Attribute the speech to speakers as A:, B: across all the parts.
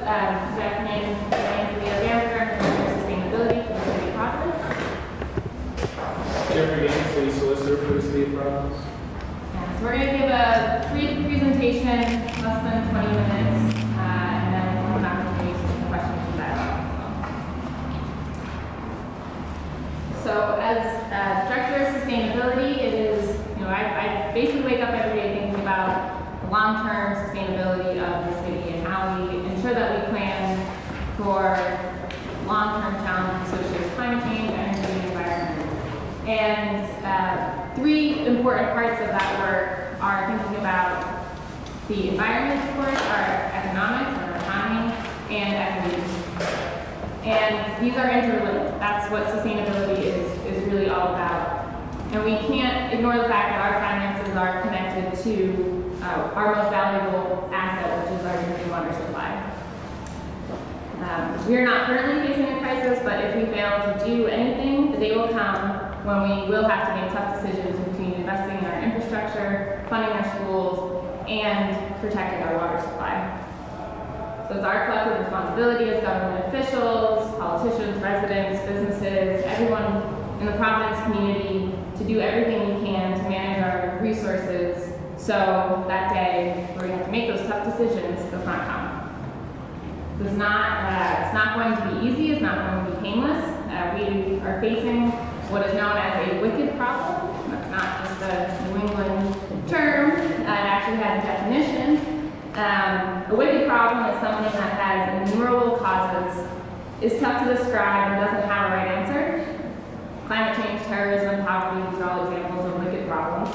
A: good afternoon. My name is Leah Gallagher. I'm Director of Sustainability for the City of Providence.
B: Jeffrey Gaines, City Solicitor for the City of Providence.
A: So we're going to give a brief presentation, less than 20 minutes, and then we'll have an opportunity to some questions and dialogue. So as Director of Sustainability, it is, I basically wake up every day thinking about the long-term sustainability of the city and how we ensure that we plan for long-term challenges associated with climate change, energy, and environment. And three important parts of that work are thinking about the environment, of course, our economics, our economy, and equity. And these are interlinked. That's what sustainability is really all about. And we can't ignore the fact that our finances are connected to our most valuable asset, which is our drinking water supply. We are not currently facing a crisis, but if we fail to do anything, the day will come when we will have to make tough decisions between investing in our infrastructure, funding our schools, and protecting our water supply. So it's our collective responsibility as government officials, politicians, residents, businesses, everyone in the Providence community to do everything we can to manage our resources so that day where we have to make those tough decisions does not come. It's not going to be easy, it's not going to be painless. We are facing what is known as a wicked problem. That's not just a New England term, it actually has a definition. A wicked problem is something that has innumerable causes, is tough to describe, and doesn't have a right answer. Climate change, terrorism, poverty, these are all examples of wicked problems.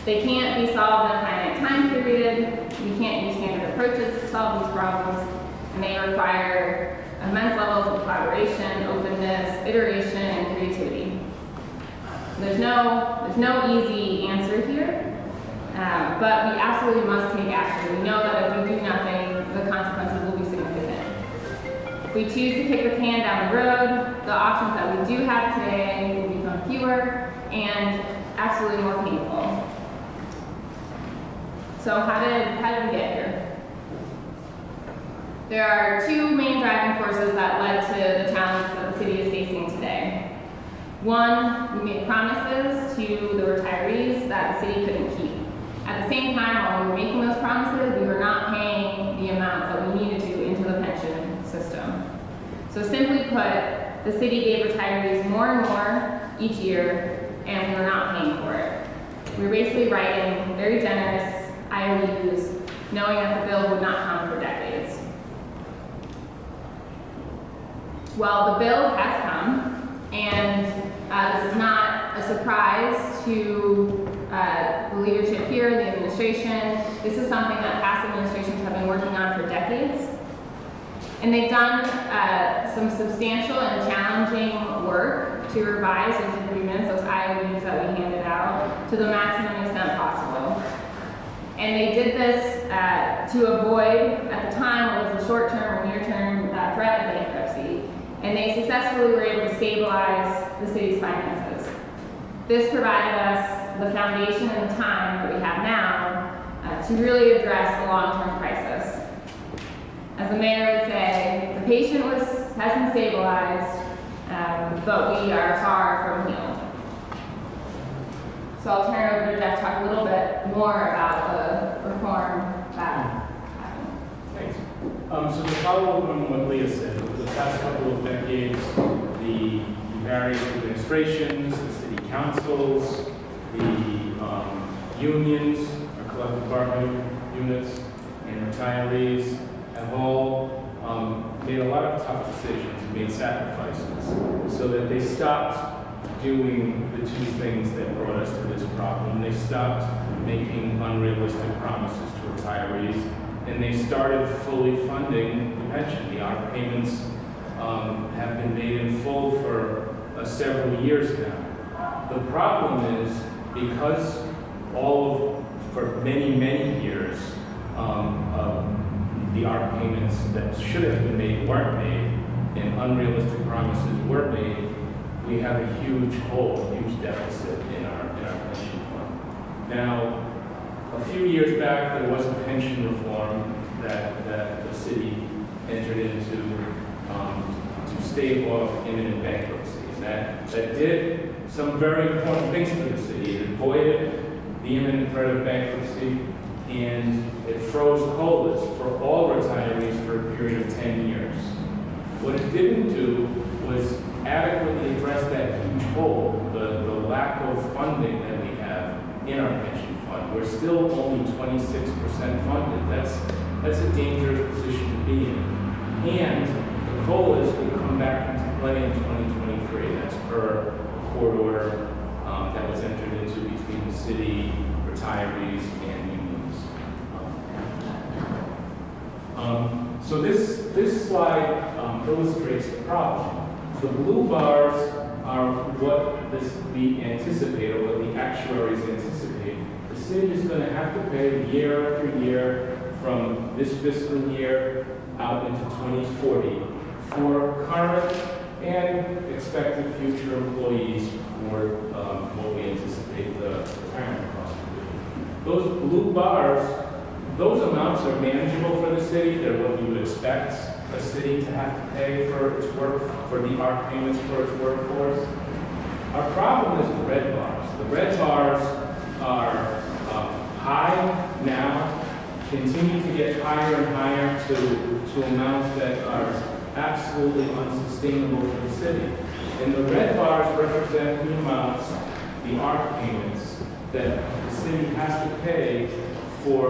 A: They can't be solved in a finite time period. We can't use standard approaches to solve these problems, and they require immense levels of collaboration, openness, iteration, and creativity. There's no easy answer here, but we absolutely must take action. We know that if we do nothing, the consequences will be significant. If we choose to kick the can down the road, the options that we do have today will become fewer and absolutely more painful. So how did we get here? There are two main driving forces that led to the challenges that the city is facing today. One, we made promises to the retirees that the city couldn't keep. At the same time, while we were making those promises, we were not paying the amounts that we needed to into the pension system. So simply put, the city gave retirees more and more each year, and we were not paying for it. We were basically writing very generous IOUs, knowing that the bill would not come for decades. Well, the bill has come, and this is not a surprise to the leadership here, the administration. This is something that past administrations have been working on for decades. And they've done some substantial and challenging work to revise those agreements, those IOUs that we handed out, to the maximum extent possible. And they did this to avoid, at the time, what was a short-term or near-term threat of bankruptcy. And they successfully were able to stabilize the city's finances. This provided us the foundation and the time that we have now to really address the long-term crisis. As the mayor would say, the patient has been stabilized, but we are far from healed. So I'll turn it over to Jeff to talk a little bit more about the reform that happened.
B: Thanks. So to follow up on what Leah said, over the past couple of decades, the various administrations, the city councils, the unions, or collective bargaining units, and retirees have all made a lot of tough decisions, made sacrifices, so that they stopped doing the two things that brought us to this problem. They stopped making unrealistic promises to retirees, and they started fully funding the pension. The honor payments have been made in full for several years now. The problem is, because for many, many years, the honor payments that should have been made weren't made, and unrealistic promises were made, we have a huge hole, a huge deficit in our pension fund. Now, A few years back, there was a pension reform that the city entered into to stave off imminent bankruptcy. And that did some very important things for the city. It avoided the imminent threat of bankruptcy, and it froze COLAs for all retirees for a period of 10 years. What it didn't do was adequately address that huge hole, the lack of funding that we have in our pension fund. We're still only 26% funded. That's a dangerous position to be in. And the COLAs will come back into play in 2023. That's per court order that was entered into between the city, retirees, and unions. So this slide illustrates the problem. The blue bars are what we anticipate, or what the actuaries anticipate. The city is going to have to pay year after year from this fiscal year out into 2040 for current and expected future employees for what we anticipate the retirement cost to be. Those blue bars, those amounts are manageable for the city. They're what you would expect a city to have to pay for its work, for the ARC payments for its workforce. Our problem is the red bars. The red bars are high now, continue to get higher and higher to amounts that are absolutely unsustainable for the city. And the red bars represent the amounts, the ARC payments, that the city has to pay for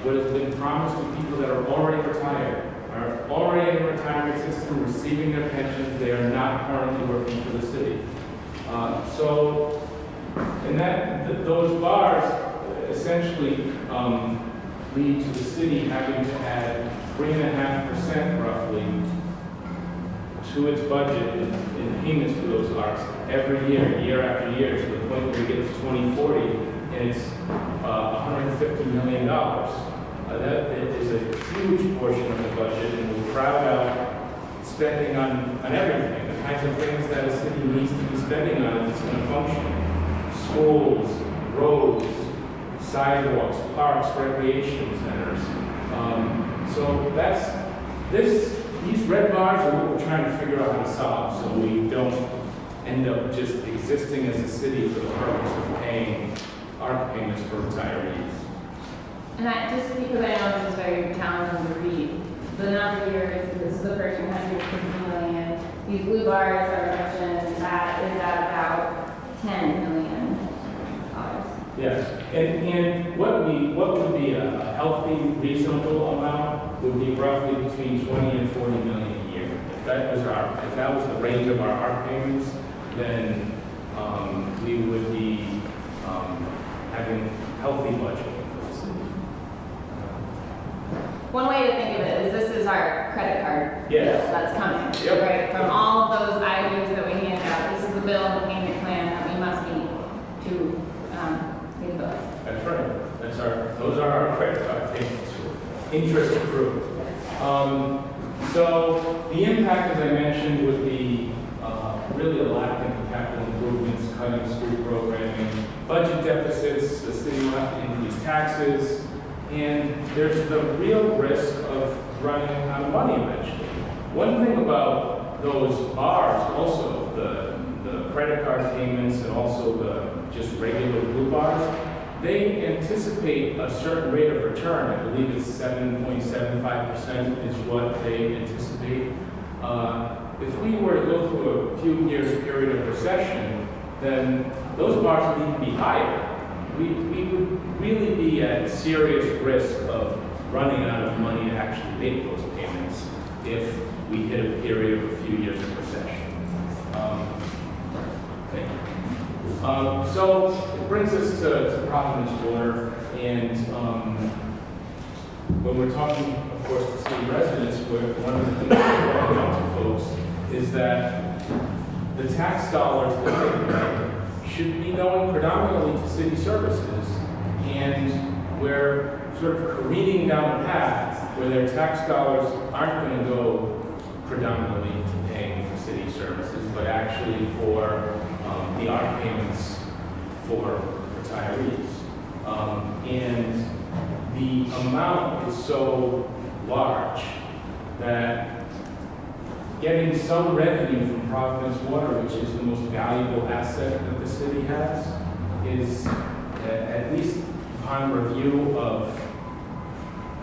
B: what has been promised to people that are already retired, are already in the retirement system, receiving their pensions. They are not currently working for the city. Those bars essentially lead to the city having to add 3.5% roughly to its budget in payments for those ARCs every year, year after year, to the point where we get to 2040, and it's $150 million. That is a huge portion of the budget, and we'll crowd out spending on everything, the kinds of things that a city needs to be spending on if it's going to function. Schools, roads, sidewalks, parks, recreation centers. So these red bars are what we're trying to figure out how to solve, so we don't end up just existing as a city for the purpose of paying ARC payments for retirees.
A: And just because I know this is very challenging to read, the number here is the first 150 million. These blue bars are mentioned, that is at about $10 million.
B: Yes, and what would be a healthy, reasonable amount would be roughly between 20 and 40 million a year. If that was the range of our ARC payments, then we would be having healthy budgeting for the city.
A: One way to think of it is this is our credit card bill that's coming,
B: Yep.
A: right? From all of those items that we hand out, this is the bill and the payment plan that we must meet to pay the bill.
B: That's right. Those are our credit card payments, interest accrued. So the impact, as I mentioned, would be really a lack in capital improvements, cutting school programming, budget deficits. The city will have to increase taxes, and there's the real risk of running out of money eventually. One thing about those bars, also the credit card payments and also the just regular blue bars, they anticipate a certain rate of return. I believe it's 7.75% is what they anticipate. If we were to go through a few years period of recession, then those bars would even be higher. We would really be at serious risk of running out of money to actually make those payments if we hit a period of a few years of recession. So it brings us to Providence Water, and when we're talking, of course, to city residents, one of the things we're pointing out to folks is that the tax dollars that they pay should be going predominantly to city services, and we're sort of careening down a path where their tax dollars aren't going to go predominantly to paying for city services, but actually for the ARC payments for retirees. And the amount is so large that getting some revenue from Providence Water, which is the most valuable asset that the city has, is at least upon review of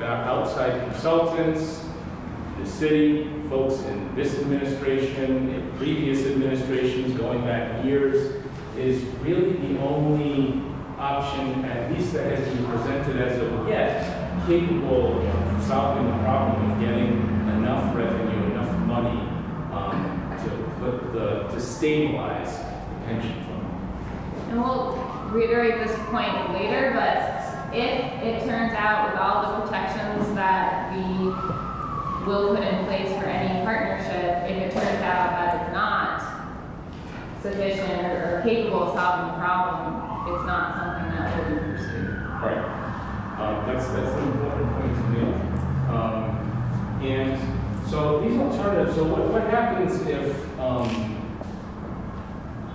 B: outside consultants, the city, folks in this administration, in previous administrations going back years, is really the only option, at least that has been presented as of yet, capable of solving the problem of getting enough revenue, enough money to stabilize the pension fund.
A: And we'll reiterate this point later, but if it turns out with all the protections that we will put in place for any partnership, if it turns out that it's not sufficient or capable of solving the problem, it's not something that will be pursued.
B: Right. That's an important point to make. And so these alternatives, so what happens if,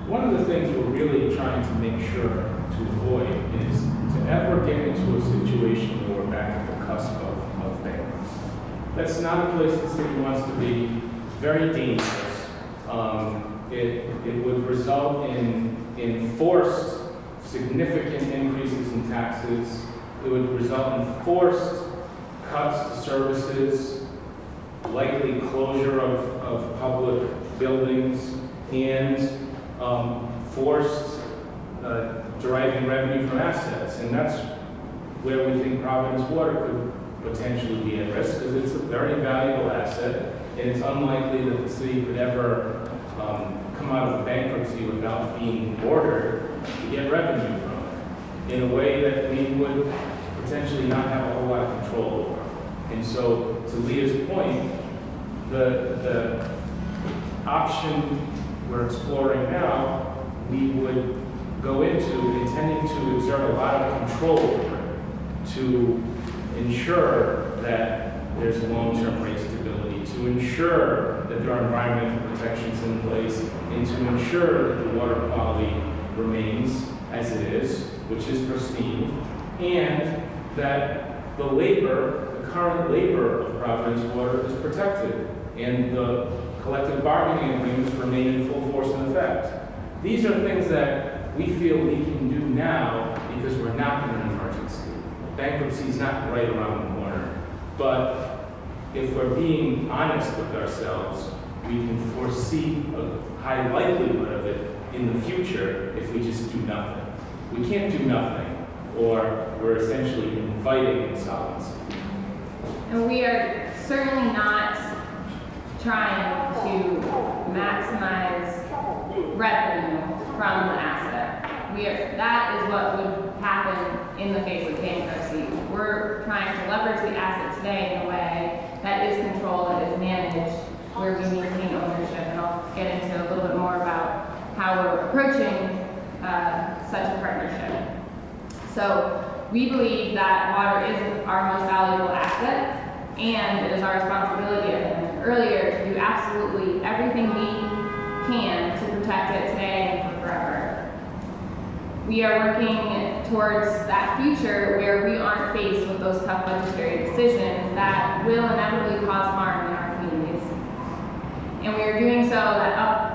B: one of the things we're really trying to make sure to avoid is to ever get into a situation where we're back at the cusp of bankruptcy. That's not a place the city wants to be. Very dangerous. It would result in forced significant increases in taxes. It would result in forced cuts to services, likely closure of public buildings, and forced deriving revenue from assets. And that's where we think Providence Water could potentially be at risk, because it's a very valuable asset, and it's unlikely that the city could ever come out of bankruptcy without being ordered to get revenue from it in a way that we would potentially not have a whole lot of control over. And so, to Leah's point, the option we're exploring now, we would go into intending to exert a lot of control over it, to ensure that there's long-term rate stability, to ensure that there are environmental protections in place, and to ensure that the water quality remains as it is, which is pristine, and that the labor, the current labor of Providence Water is protected, and the collective bargaining agreements remain in full force and effect. These are things that we feel we can do now because we're not in an emergency. Bankruptcy is not right around the corner. But if we're being honest with ourselves, we can foresee a high likelihood of it in the future if we just do nothing. We can't do nothing, or we're essentially inviting insolvency.
A: And we are certainly not trying to maximize revenue from the asset. That is what would happen in the face of bankruptcy. We're trying to leverage the asset today in a way that is controlled, that is managed, where we maintain ownership. And I'll get into a little bit more about how we're approaching such a partnership. So we believe that water is our most valuable asset, and it is our responsibility, as I mentioned earlier, to do absolutely everything we can to protect it today and for forever. We are working towards that future where we aren't faced with those tough budgetary decisions that will inevitably cause harm in our communities. And we are doing so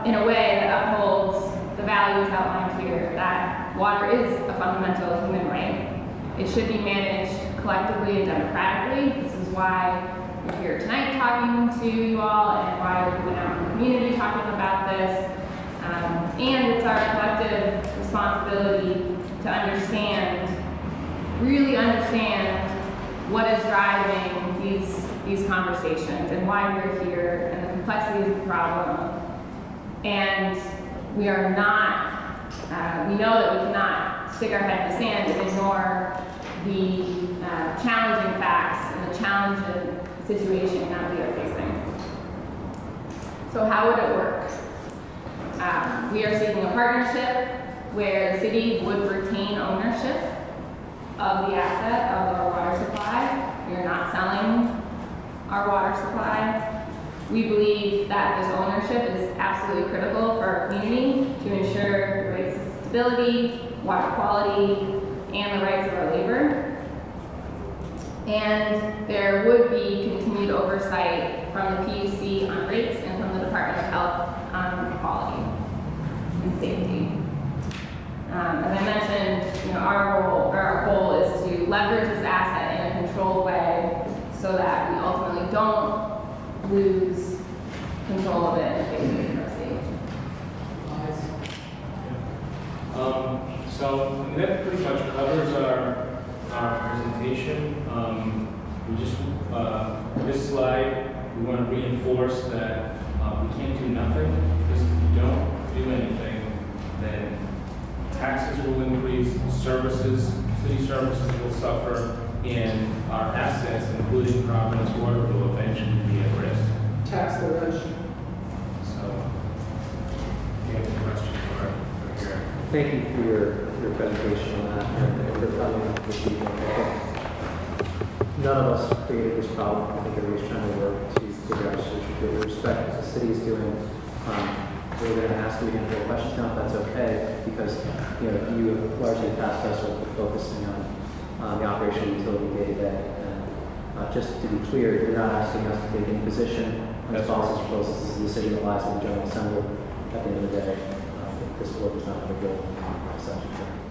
A: in a way that upholds the values outlined here, that water is a fundamental human right. It should be managed collectively and democratically. This is why we're here tonight talking to you all, and why we've been out in the community talking about this. And it's our collective responsibility to really understand what is driving these conversations and why we're here and the complexities of the problem. And we are not, we know that we cannot stick our head in the sand and ignore the challenging facts and the challenging situation that we are facing. So how would it work? We are seeking a partnership where the city would retain ownership of the asset of our water supply. We are not selling our water supply. We believe that this ownership is absolutely critical for our community to ensure rate stability, water quality, and the rights of our labor. And there would be continued oversight from the PUC on rates and from the Department of Health on quality and safety. As I mentioned, our goal is to leverage this asset in a controlled way so that we ultimately don't lose control of it and face bankruptcy.
B: So that pretty much covers our presentation. We just, this slide, we want to reinforce that we can't do nothing, because if we don't do anything, then taxes will increase, city services will suffer, and our assets, including Providence Water, will eventually be at risk.
C: Tax the rich.
B: So, if you have any questions for here.
D: Thank you for your presentation on that and for coming this evening. I think none of us created this problem. I think everybody's trying to work to figure out a solution to it. We respect what the city is doing. We're going to ask you a handful of questions now, if that's okay, because you largely tasked us with focusing on the operation of the utility day to day. And just to be clear, you're not asking us to take any position on this policy proposal. This is a decision that lies in the General Assembly. At the end of the day, this board does not have a goal on such a thing.